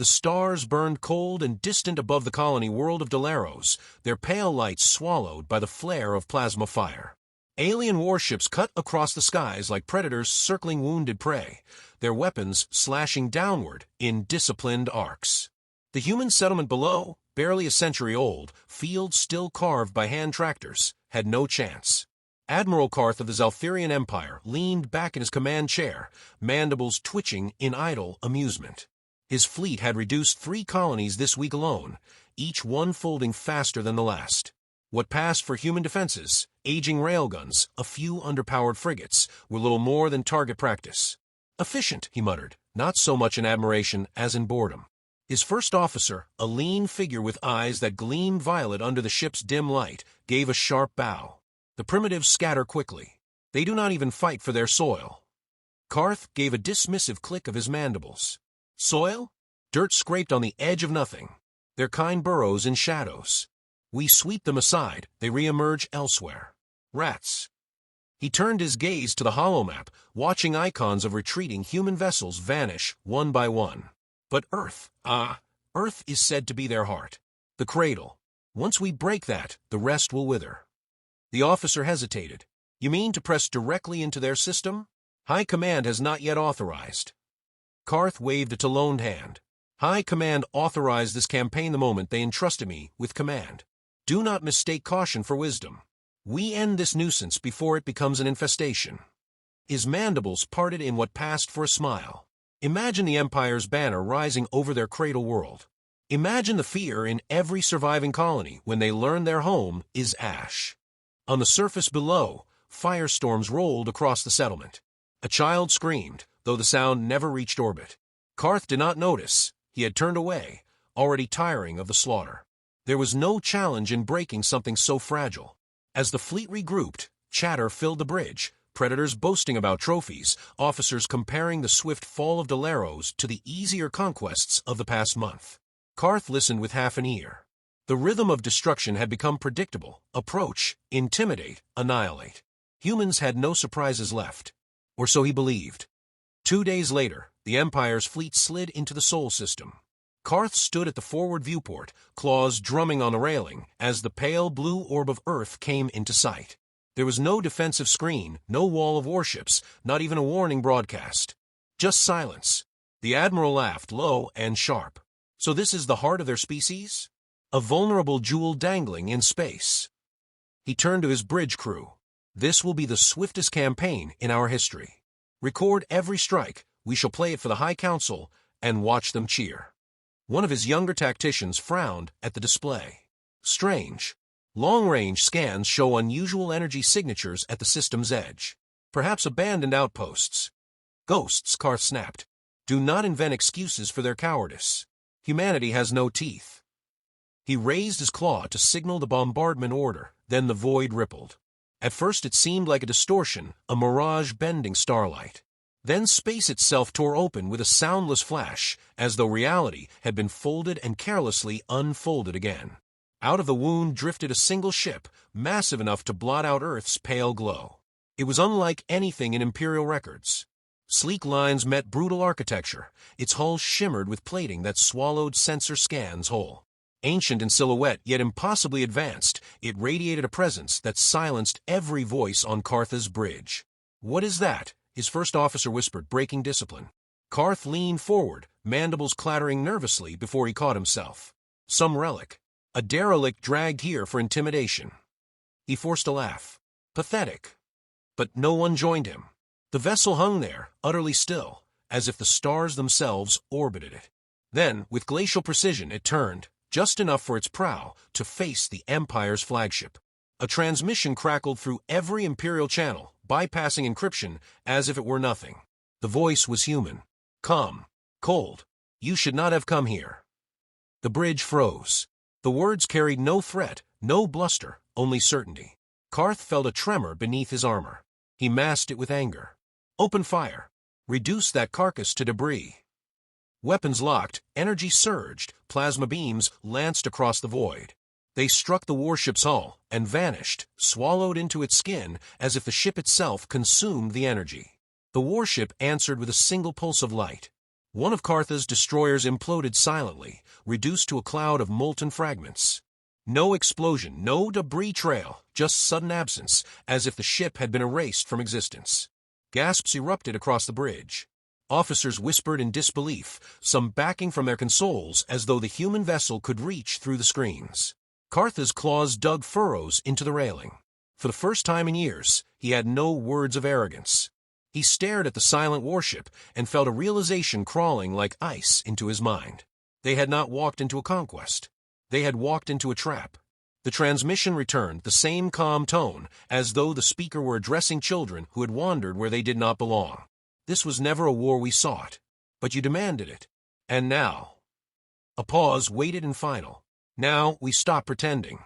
The stars burned cold and distant above the colony world of Delaros, their pale lights swallowed by the flare of plasma fire. Alien warships cut across the skies like predators circling wounded prey, their weapons slashing downward in disciplined arcs. The human settlement below, barely a century old, fields still carved by hand tractors, had no chance. Admiral Karth of the Zalthirian Empire leaned back in his command chair, mandibles twitching in idle amusement. His fleet had reduced 3 colonies this week alone, each one folding faster than the last. What passed for human defenses, aging railguns, a few underpowered frigates, were little more than target practice. Efficient, he muttered, not so much in admiration as in boredom. His first officer, a lean figure with eyes that gleamed violet under the ship's dim light, gave a sharp bow. The primitives scatter quickly. They do not even fight for their soil. Karth gave a dismissive click of his mandibles. Soil? Dirt scraped on the edge of nothing. Their kind burrows in shadows. We sweep them aside, they re-emerge elsewhere. Rats. He turned his gaze to the holomap, watching icons of retreating human vessels vanish one by one. But Earth, Earth is said to be their heart. The cradle. Once we break that, the rest will wither. The officer hesitated. You mean to press directly into their system? High Command has not yet authorized. Karth waved a taloned hand. High Command authorized this campaign the moment they entrusted me with command. Do not mistake caution for wisdom. We end this nuisance before it becomes an infestation. His mandibles parted in what passed for a smile. Imagine the Empire's banner rising over their cradle world. Imagine the fear in every surviving colony when they learn their home is ash. On the surface below, firestorms rolled across the settlement. A child screamed, though the sound never reached orbit. Karth did not notice. He had turned away, already tiring of the slaughter. There was no challenge in breaking something so fragile. As the fleet regrouped, chatter filled the bridge, predators boasting about trophies, officers comparing the swift fall of Delaros to the easier conquests of the past month. Karth listened with half an ear. The rhythm of destruction had become predictable. Approach, intimidate, annihilate. Humans had no surprises left. Or so he believed. 2 days later, the Empire's fleet slid into the Sol system. Karth stood at the forward viewport, claws drumming on the railing, as the pale blue orb of Earth came into sight. There was no defensive screen, no wall of warships, not even a warning broadcast. Just silence. The Admiral laughed, low and sharp. So this is the heart of their species? A vulnerable jewel dangling in space. He turned to his bridge crew. This will be the swiftest campaign in our history. Record every strike, we shall play it for the High Council, and watch them cheer. One of his younger tacticians frowned at the display. Strange. Long-range scans show unusual energy signatures at the system's edge. Perhaps abandoned outposts. Ghosts, Karth snapped. Do not invent excuses for their cowardice. Humanity has no teeth. He raised his claw to signal the bombardment order, then the void rippled. At first it seemed like a distortion, a mirage bending starlight. Then space itself tore open with a soundless flash, as though reality had been folded and carelessly unfolded again. Out of the wound drifted a single ship, massive enough to blot out Earth's pale glow. It was unlike anything in Imperial records. Sleek lines met brutal architecture, its hull shimmered with plating that swallowed sensor scans whole. Ancient in silhouette, yet impossibly advanced, it radiated a presence that silenced every voice on Karth's bridge. What is that? His first officer whispered, breaking discipline. Karth leaned forward, mandibles clattering nervously before he caught himself. Some relic. A derelict dragged here for intimidation. He forced a laugh. Pathetic. But no one joined him. The vessel hung there, utterly still, as if the stars themselves orbited it. Then, with glacial precision, it turned, just enough for its prow, to face the Empire's flagship. A transmission crackled through every Imperial channel, bypassing encryption as if it were nothing. The voice was human. Calm. Cold. You should not have come here. The bridge froze. The words carried no threat, no bluster, only certainty. Karth felt a tremor beneath his armor. He masked it with anger. Open fire. Reduce that carcass to debris. Weapons locked, energy surged, plasma beams lanced across the void. They struck the warship's hull and vanished, swallowed into its skin as if the ship itself consumed the energy. The warship answered with a single pulse of light. One of Cartha's destroyers imploded silently, reduced to a cloud of molten fragments. No explosion, no debris trail, just sudden absence, as if the ship had been erased from existence. Gasps erupted across the bridge. Officers whispered in disbelief, some backing from their consoles as though the human vessel could reach through the screens. Cartha's claws dug furrows into the railing. For the first time in years, he had no words of arrogance. He stared at the silent warship and felt a realization crawling like ice into his mind. They had not walked into a conquest. They had walked into a trap. The transmission returned, the same calm tone, as though the speaker were addressing children who had wandered where they did not belong. This was never a war we sought, but you demanded it. And now? A pause waited and final. Now we stop pretending.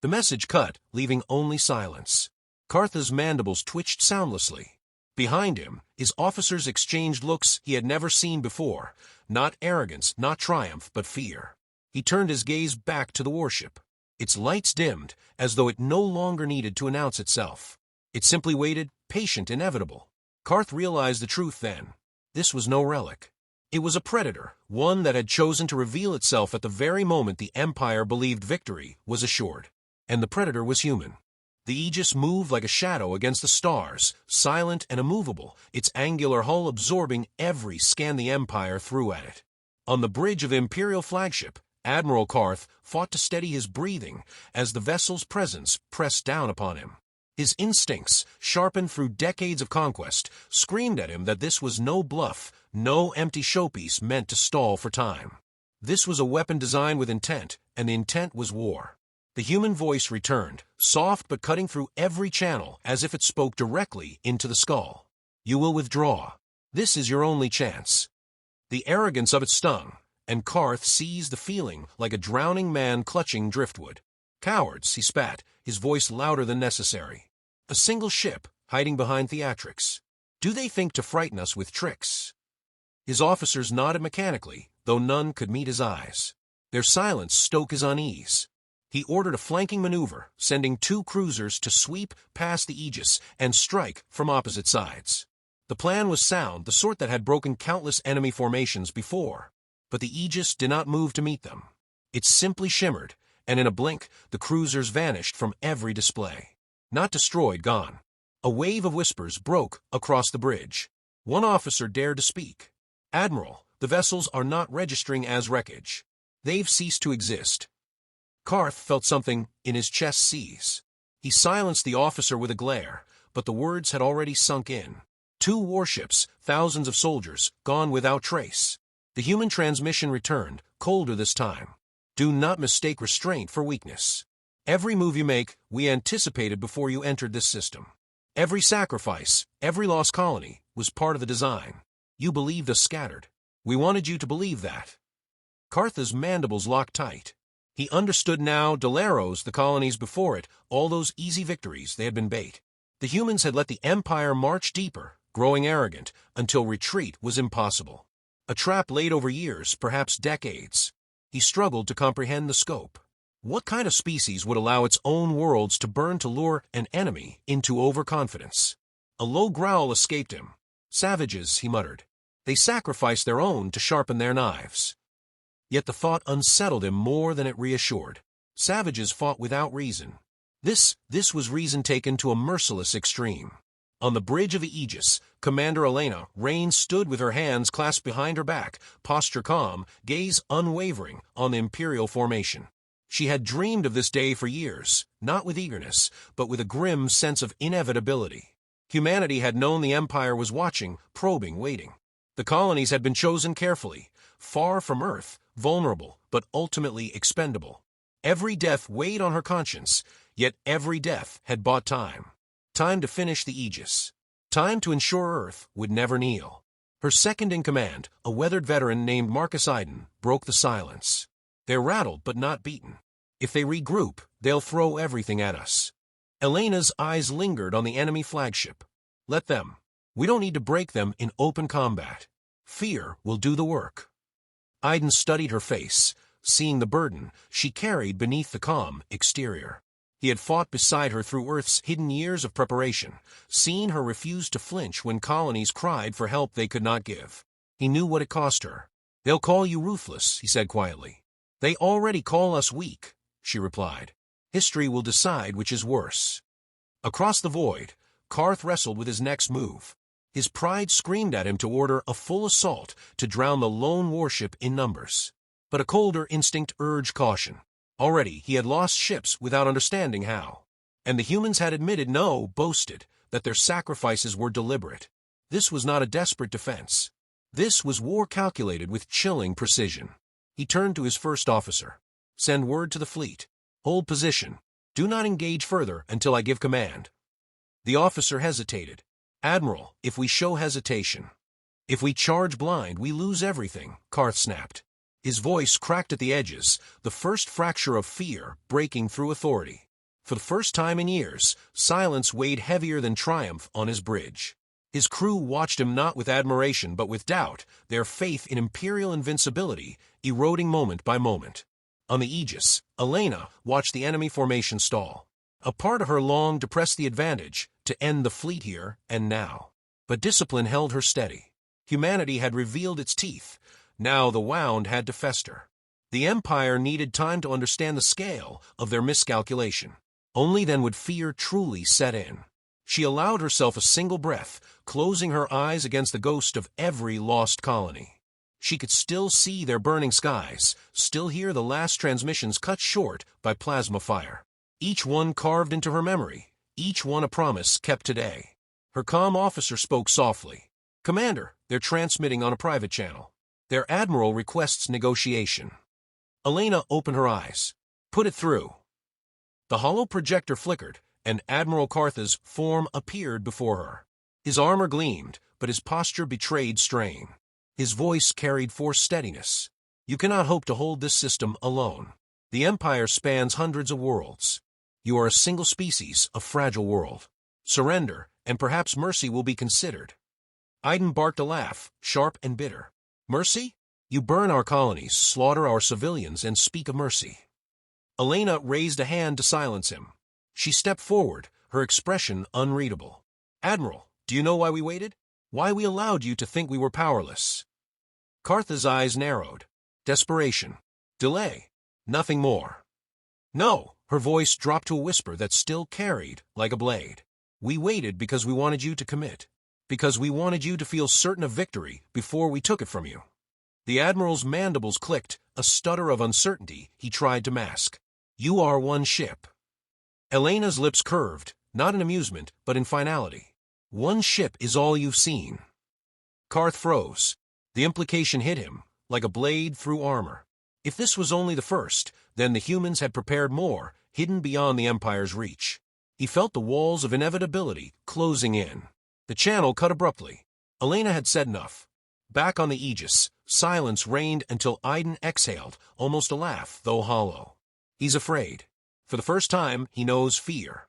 The message cut, leaving only silence. Cartha's mandibles twitched soundlessly. Behind him, his officers exchanged looks he had never seen before. Not arrogance, not triumph, but fear. He turned his gaze back to the warship. Its lights dimmed, as though it no longer needed to announce itself. It simply waited, patient, inevitable. Carth realized the truth then. This was no relic. It was a predator, one that had chosen to reveal itself at the very moment the Empire believed victory was assured. And the predator was human. The Aegis moved like a shadow against the stars, silent and immovable, its angular hull absorbing every scan the Empire threw at it. On the bridge of the Imperial flagship, Admiral Carth fought to steady his breathing as the vessel's presence pressed down upon him. His instincts, sharpened through decades of conquest, screamed at him that this was no bluff, no empty showpiece meant to stall for time. This was a weapon designed with intent, and the intent was war. The human voice returned, soft but cutting through every channel as if it spoke directly into the skull. You will withdraw. This is your only chance. The arrogance of it stung, and Carth seized the feeling like a drowning man clutching driftwood. Cowards, he spat, his voice louder than necessary. A single ship, hiding behind theatrics. Do they think to frighten us with tricks? His officers nodded mechanically, though none could meet his eyes. Their silence stoked his unease. He ordered a flanking maneuver, sending 2 cruisers to sweep past the Aegis and strike from opposite sides. The plan was sound, the sort that had broken countless enemy formations before. But the Aegis did not move to meet them. It simply shimmered, and in a blink, the cruisers vanished from every display. Not destroyed, gone. A wave of whispers broke across the bridge. One officer dared to speak. Admiral, the vessels are not registering as wreckage. They've ceased to exist. Carth felt something in his chest seize. He silenced the officer with a glare, but the words had already sunk in. 2 warships, thousands of soldiers, gone without trace. The human transmission returned, colder this time. Do not mistake restraint for weakness. Every move you make, we anticipated before you entered this system. Every sacrifice, every lost colony, was part of the design. You believed us scattered. We wanted you to believe that. Cartha's mandibles locked tight. He understood now, Delaros, the colonies before it, all those easy victories, they had been bait. The humans had let the Empire march deeper, growing arrogant, until retreat was impossible. A trap laid over years, perhaps decades. He struggled to comprehend the scope. What kind of species would allow its own worlds to burn to lure an enemy into overconfidence? A low growl escaped him. Savages, he muttered. They sacrificed their own to sharpen their knives. Yet the thought unsettled him more than it reassured. Savages fought without reason. This was reason taken to a merciless extreme. On the bridge of the Aegis, Commander Elena Rain stood with her hands clasped behind her back, posture calm, gaze unwavering on the Imperial formation. She had dreamed of this day for years, not with eagerness, but with a grim sense of inevitability. Humanity had known the Empire was watching, probing, waiting. The colonies had been chosen carefully, far from Earth, vulnerable, but ultimately expendable. Every death weighed on her conscience, yet every death had bought time. Time to finish the Aegis. Time to ensure Earth would never kneel. Her second-in-command, a weathered veteran named Marcus Iden, broke the silence. They're rattled but not beaten. If they regroup, they'll throw everything at us. Elena's eyes lingered on the enemy flagship. Let them. We don't need to break them in open combat. Fear will do the work. Iden studied her face, seeing the burden she carried beneath the calm exterior. He had fought beside her through Earth's hidden years of preparation, seen her refuse to flinch when colonies cried for help they could not give. He knew what it cost her. "They'll call you ruthless," he said quietly. "They already call us weak," she replied. "History will decide which is worse." Across the void, Karth wrestled with his next move. His pride screamed at him to order a full assault to drown the lone warship in numbers. But a colder instinct urged caution. Already he had lost ships without understanding how. And the humans had admitted, no, boasted, that their sacrifices were deliberate. This was not a desperate defense. This was war calculated with chilling precision. He turned to his first officer. "Send word to the fleet. Hold position. Do not engage further until I give command." The officer hesitated. "Admiral, if we show hesitation, if we charge blind, we lose everything," Karth snapped. His voice cracked at the edges, the first fracture of fear breaking through authority. For the first time in years, silence weighed heavier than triumph on his bridge. His crew watched him not with admiration but with doubt, their faith in imperial invincibility eroding moment by moment. On the Aegis, Elena watched the enemy formation stall. A part of her longed to press the advantage, to end the fleet here and now. But discipline held her steady. Humanity had revealed its teeth. Now the wound had to fester. The Empire needed time to understand the scale of their miscalculation. Only then would fear truly set in. She allowed herself a single breath, closing her eyes against the ghost of every lost colony. She could still see their burning skies, still hear the last transmissions cut short by plasma fire. Each one carved into her memory, each one a promise kept today. Her calm officer spoke softly. "Commander, they're transmitting on a private channel. Their admiral requests negotiation." Elena opened her eyes. "Put it through." The hollow projector flickered, and Admiral Karth's form appeared before her. His armor gleamed, but his posture betrayed strain. His voice carried forced steadiness. "You cannot hope to hold this system alone. The Empire spans hundreds of worlds. You are a single species, a fragile world. Surrender, and perhaps mercy will be considered." Iden barked a laugh, sharp and bitter. "Mercy? You burn our colonies, slaughter our civilians, and speak of mercy." Elena raised a hand to silence him. She stepped forward, her expression unreadable. "Admiral, do you know why we waited? Why we allowed you to think we were powerless?" Karth's eyes narrowed. Desperation. Delay. Nothing more. "No." Her voice dropped to a whisper that still carried like a blade. "We waited because we wanted you to commit. Because we wanted you to feel certain of victory before we took it from you." The Admiral's mandibles clicked, a stutter of uncertainty he tried to mask. "You are one ship." Elena's lips curved, not in amusement, but in finality. "One ship is all you've seen." Karth froze. The implication hit him, like a blade through armor. If this was only the first, then the humans had prepared more, hidden beyond the Empire's reach. He felt the walls of inevitability closing in. The channel cut abruptly. Elena had said enough. Back on the Aegis, silence reigned until Iden exhaled, almost a laugh, though hollow. "He's afraid. For the first time, he knows fear."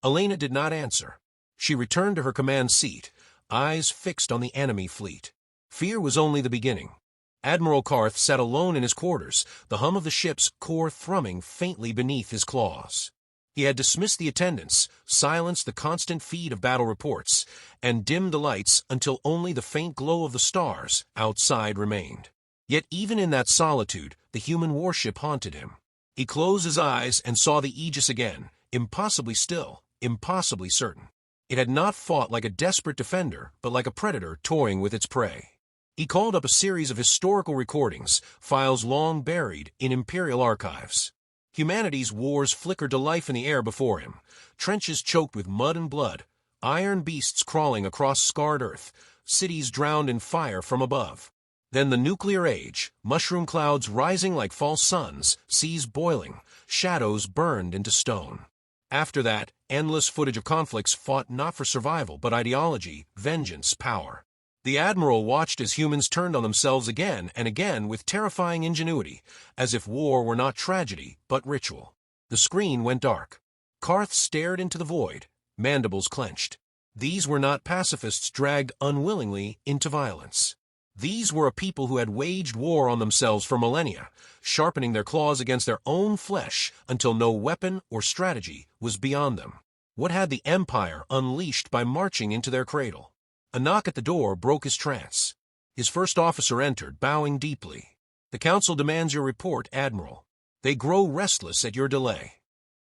Elena did not answer. She returned to her command seat, eyes fixed on the enemy fleet. Fear was only the beginning. Admiral Karth sat alone in his quarters, the hum of the ship's core thrumming faintly beneath his claws. He had dismissed the attendants, silenced the constant feed of battle reports, and dimmed the lights until only the faint glow of the stars outside remained. Yet even in that solitude, the human warship haunted him. He closed his eyes and saw the Aegis again, impossibly still, impossibly certain. It had not fought like a desperate defender, but like a predator toying with its prey. He called up a series of historical recordings, files long buried in imperial archives. Humanity's wars flickered to life in the air before him, trenches choked with mud and blood, iron beasts crawling across scarred earth, cities drowned in fire from above. Then the nuclear age, mushroom clouds rising like false suns, seas boiling, shadows burned into stone. After that, endless footage of conflicts fought not for survival but ideology, vengeance, power. The Admiral watched as humans turned on themselves again and again with terrifying ingenuity, as if war were not tragedy, but ritual. The screen went dark. Karth stared into the void, mandibles clenched. These were not pacifists dragged unwillingly into violence. These were a people who had waged war on themselves for millennia, sharpening their claws against their own flesh until no weapon or strategy was beyond them. What had the Empire unleashed by marching into their cradle? A knock at the door broke his trance. His first officer entered, bowing deeply. "The council demands your report, Admiral. They grow restless at your delay."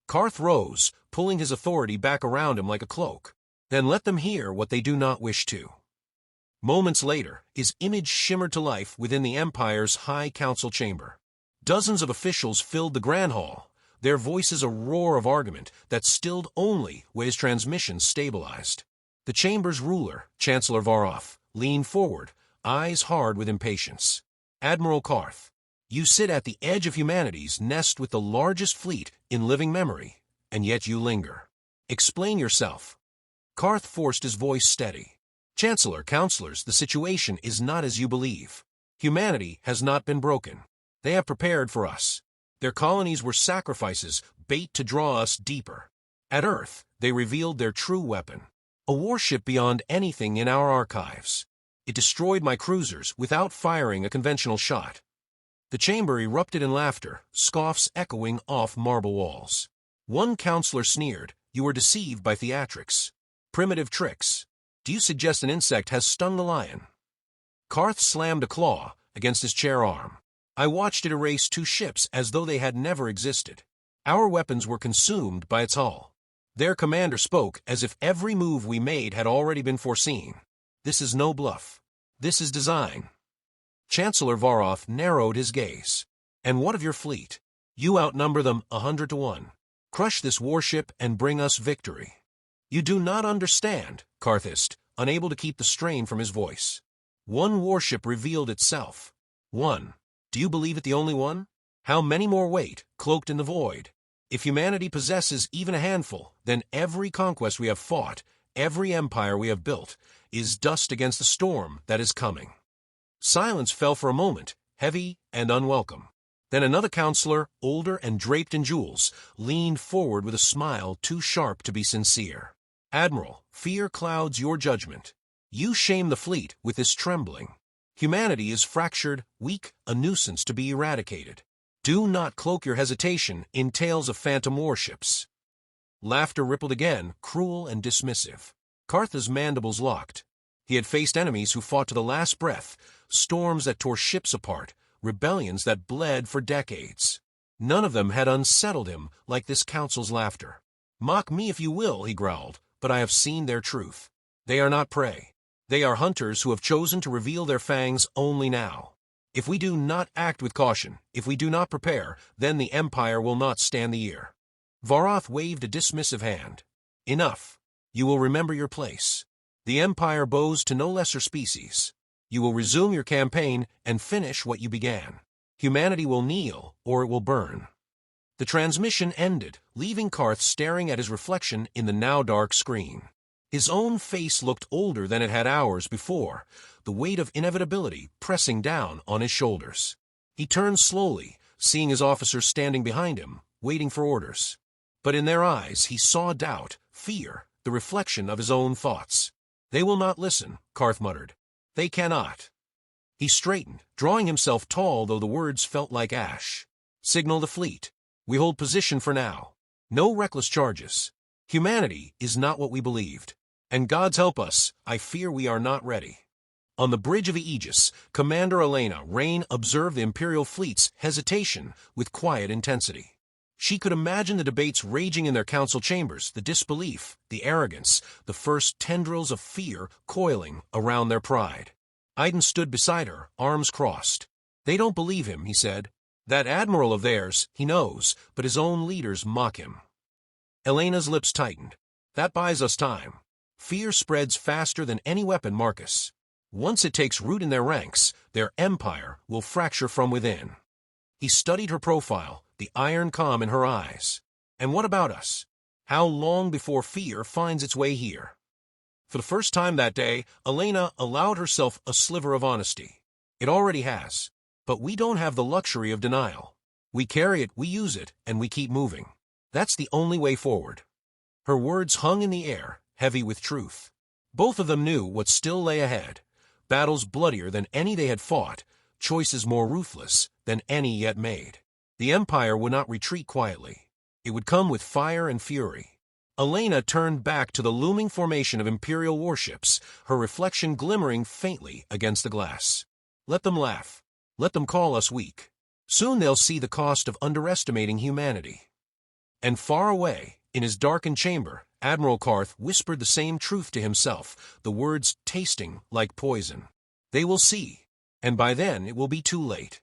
Karth rose, pulling his authority back around him like a cloak. "Then let them hear what they do not wish to." Moments later, his image shimmered to life within the Empire's High Council chamber. Dozens of officials filled the Grand Hall, their voices a roar of argument that stilled only when his transmission stabilized. The chamber's ruler, Chancellor Varoth, leaned forward, eyes hard with impatience. "Admiral Karth, you sit at the edge of humanity's nest with the largest fleet in living memory, and yet you linger. Explain yourself." Karth forced his voice steady. "Chancellor, counselors, the situation is not as you believe. Humanity has not been broken. They have prepared for us. Their colonies were sacrifices, bait to draw us deeper. At Earth, they revealed their true weapon. A warship beyond anything in our archives. It destroyed my cruisers without firing a conventional shot." The chamber erupted in laughter, scoffs echoing off marble walls. One counselor sneered, "You were deceived by theatrics. Primitive tricks. Do you suggest an insect has stung the lion?" Karth slammed a claw against his chair arm. "I watched it erase 2 ships as though they had never existed. Our weapons were consumed by its hull. Their commander spoke as if every move we made had already been foreseen. This is no bluff. This is design." Chancellor Varoth narrowed his gaze. "And what of your fleet? You outnumber them 100 to 1. Crush this warship and bring us victory." "You do not understand," Karth hissed, unable to keep the strain from his voice. "One warship revealed itself. One. Do you believe it the only one? How many more wait, cloaked in the void? If humanity possesses even a handful, then every conquest we have fought, every empire we have built, is dust against the storm that is coming." Silence fell for a moment, heavy and unwelcome. Then another counselor, older and draped in jewels, leaned forward with a smile too sharp to be sincere. "Admiral, fear clouds your judgment. You shame the fleet with this trembling. Humanity is fractured, weak, a nuisance to be eradicated. Do not cloak your hesitation in tales of phantom warships." Laughter rippled again, cruel and dismissive. Karth's mandibles locked. He had faced enemies who fought to the last breath, storms that tore ships apart, rebellions that bled for decades. None of them had unsettled him like this council's laughter. "Mock me if you will," he growled, "but I have seen their truth. They are not prey. They are hunters who have chosen to reveal their fangs only now. If we do not act with caution, if we do not prepare, then the Empire will not stand the year." Varoth waved a dismissive hand. "Enough. You will remember your place. The Empire bows to no lesser species. You will resume your campaign and finish what you began. Humanity will kneel, or it will burn." The transmission ended, leaving Karth staring at his reflection in the now dark screen. His own face looked older than it had hours before, the weight of inevitability pressing down on his shoulders. He turned slowly, seeing his officers standing behind him, waiting for orders. But in their eyes he saw doubt, fear, the reflection of his own thoughts. "They will not listen," Karth muttered. "They cannot." He straightened, drawing himself tall though the words felt like ash. "Signal the fleet. We hold position for now. No reckless charges. Humanity is not what we believed. And God's help us, I fear we are not ready." On the bridge of the Aegis, Commander Elena Rain observed the Imperial fleet's hesitation with quiet intensity. She could imagine the debates raging in their council chambers, the disbelief, the arrogance, the first tendrils of fear coiling around their pride. Iden stood beside her, arms crossed. "They don't believe him," he said. "That admiral of theirs, he knows, but his own leaders mock him." Elena's lips tightened. "That buys us time. Fear spreads faster than any weapon, Marcus. Once it takes root in their ranks, their empire will fracture from within." He studied her profile, the iron calm in her eyes. "And what about us? How long before fear finds its way here?" For the first time that day, Elena allowed herself a sliver of honesty. "It already has. But we don't have the luxury of denial. We carry it, we use it, and we keep moving. That's the only way forward." Her words hung in the air, heavy with truth. Both of them knew what still lay ahead. Battles bloodier than any they had fought, choices more ruthless than any yet made. The Empire would not retreat quietly. It would come with fire and fury. Elena turned back to the looming formation of Imperial warships, her reflection glimmering faintly against the glass. Let them laugh. Let them call us weak. Soon they'll see the cost of underestimating humanity. And far away, in his darkened chamber, Admiral Karth whispered the same truth to himself, the words tasting like poison. They will see, and by then it will be too late.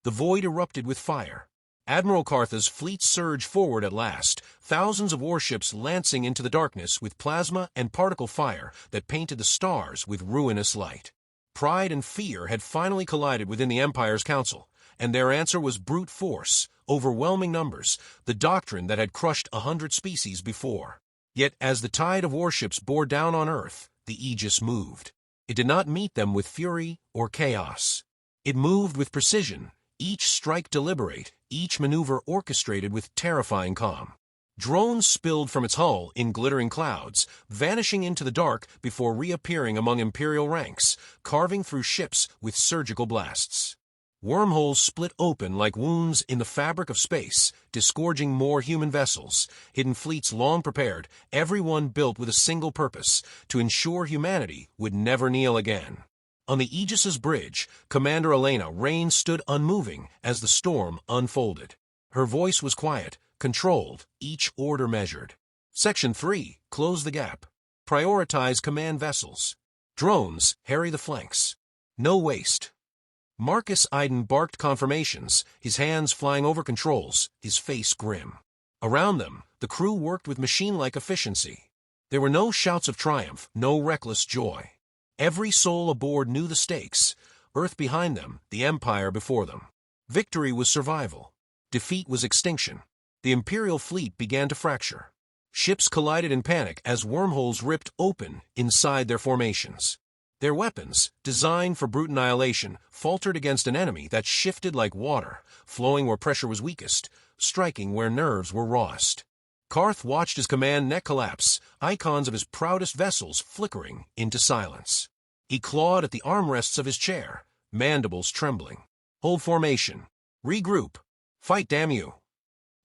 The void erupted with fire. Admiral Karth's fleet surged forward at last, thousands of warships lancing into the darkness with plasma and particle fire that painted the stars with ruinous light. Pride and fear had finally collided within the Empire's council, and their answer was brute force, overwhelming numbers, the doctrine that had crushed 100 species before. Yet as the tide of warships bore down on Earth, the Aegis moved. It did not meet them with fury or chaos. It moved with precision, each strike deliberate, each maneuver orchestrated with terrifying calm. Drones spilled from its hull in glittering clouds, vanishing into the dark before reappearing among Imperial ranks, carving through ships with surgical blasts. Wormholes split open like wounds in the fabric of space, disgorging more human vessels, hidden fleets long prepared, every one built with a single purpose, to ensure humanity would never kneel again. On the Aegis's bridge, Commander Elena Rain stood unmoving as the storm unfolded. Her voice was quiet, controlled, each order measured. Section 3, close the gap. Prioritize command vessels. Drones, harry the flanks. No waste. Marcus Iden barked confirmations, his hands flying over controls, his face grim. Around them, the crew worked with machine-like efficiency. There were no shouts of triumph, no reckless joy. Every soul aboard knew the stakes, Earth behind them, the Empire before them. Victory was survival. Defeat was extinction. The Imperial fleet began to fracture. Ships collided in panic as wormholes ripped open inside their formations. Their weapons, designed for brute annihilation, faltered against an enemy that shifted like water, flowing where pressure was weakest, striking where nerves were rawest. Karth watched his command net collapse, icons of his proudest vessels flickering into silence. He clawed at the armrests of his chair, mandibles trembling. Hold formation. Regroup. Fight, damn you.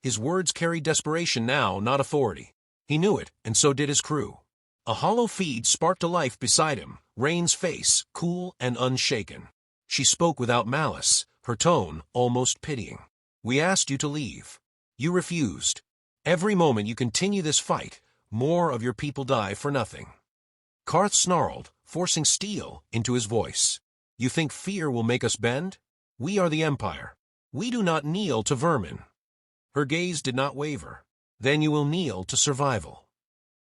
His words carried desperation now, not authority. He knew it, and so did his crew. A hollow feed sparked to life beside him, Rain's face, cool and unshaken. She spoke without malice, her tone almost pitying. We asked you to leave. You refused. Every moment you continue this fight, more of your people die for nothing. Karth snarled, forcing steel into his voice. You think fear will make us bend? We are the Empire. We do not kneel to vermin. Her gaze did not waver. Then you will kneel to survival.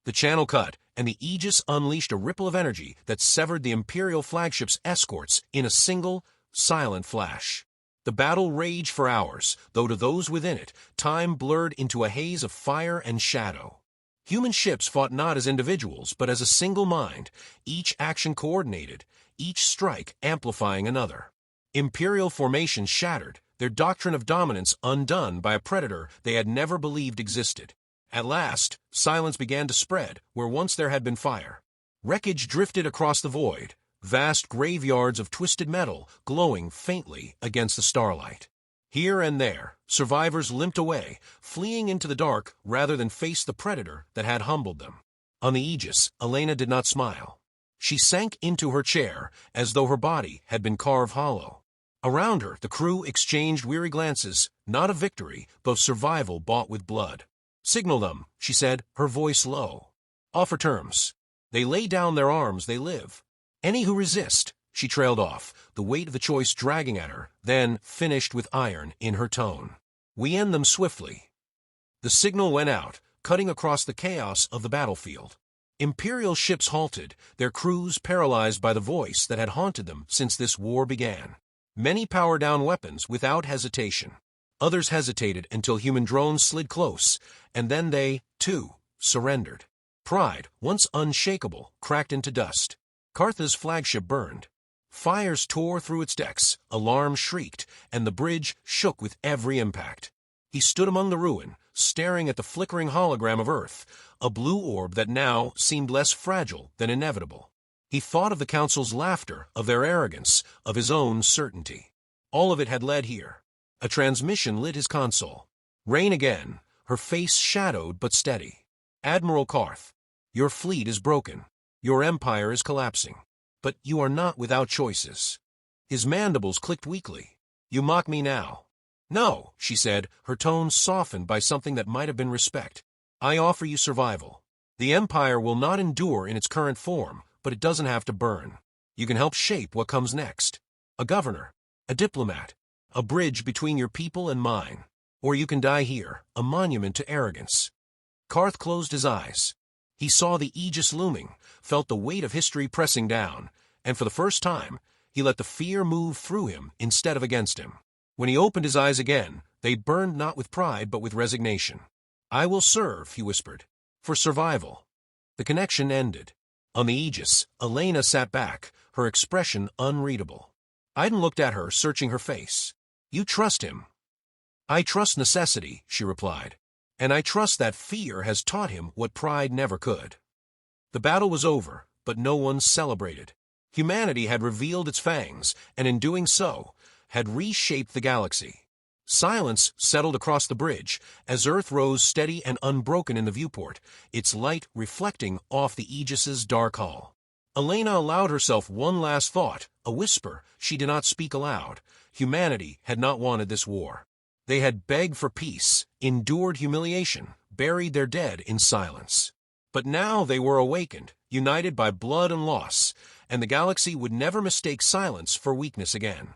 The channel cut, and the Aegis unleashed a ripple of energy that severed the Imperial flagship's escorts in a single, silent flash. The battle raged for hours, though to those within it, time blurred into a haze of fire and shadow. Human ships fought not as individuals, but as a single mind, each action coordinated, each strike amplifying another. Imperial formations shattered, their doctrine of dominance undone by a predator they had never believed existed. At last, silence began to spread where once there had been fire. Wreckage drifted across the void, vast graveyards of twisted metal glowing faintly against the starlight. Here and there, survivors limped away, fleeing into the dark rather than face the predator that had humbled them. On the Aegis, Elena did not smile. She sank into her chair as though her body had been carved hollow. Around her, the crew exchanged weary glances, not of victory, but of survival bought with blood. Signal them, she said, her voice low. Offer terms. They lay down their arms, they live. Any who resist, she trailed off, the weight of the choice dragging at her, then finished with iron in her tone. We end them swiftly. The signal went out, cutting across the chaos of the battlefield. Imperial ships halted, their crews paralyzed by the voice that had haunted them since this war began. Many powered down weapons without hesitation. Others hesitated until human drones slid close, and then they, too, surrendered. Pride, once unshakable, cracked into dust. Karth's flagship burned. Fires tore through its decks, alarms shrieked, and the bridge shook with every impact. He stood among the ruin, staring at the flickering hologram of Earth, a blue orb that now seemed less fragile than inevitable. He thought of the Council's laughter, of their arrogance, of his own certainty. All of it had led here. A transmission lit his console. Rain again, her face shadowed but steady. Admiral Karth, your fleet is broken. Your empire is collapsing. But you are not without choices. His mandibles clicked weakly. You mock me now. No, she said, her tone softened by something that might have been respect. I offer you survival. The empire will not endure in its current form, but it doesn't have to burn. You can help shape what comes next. A governor, a diplomat, a bridge between your people and mine. Or you can die here, a monument to arrogance. Karth closed his eyes. He saw the aegis looming, felt the weight of history pressing down, and for the first time, he let the fear move through him instead of against him. When he opened his eyes again, they burned not with pride but with resignation. I will serve, he whispered, for survival. The connection ended. On the aegis, Elena sat back, her expression unreadable. Iden looked at her, searching her face. You trust him. I trust necessity, she replied, and I trust that fear has taught him what pride never could. The battle was over, but no one celebrated. Humanity had revealed its fangs, and in doing so, had reshaped the galaxy. Silence settled across the bridge as Earth rose steady and unbroken in the viewport, its light reflecting off the Aegis's dark hull. Elena allowed herself one last thought, a whisper she did not speak aloud. Humanity had not wanted this war. They had begged for peace, endured humiliation, buried their dead in silence. But now they were awakened, united by blood and loss, and the galaxy would never mistake silence for weakness again.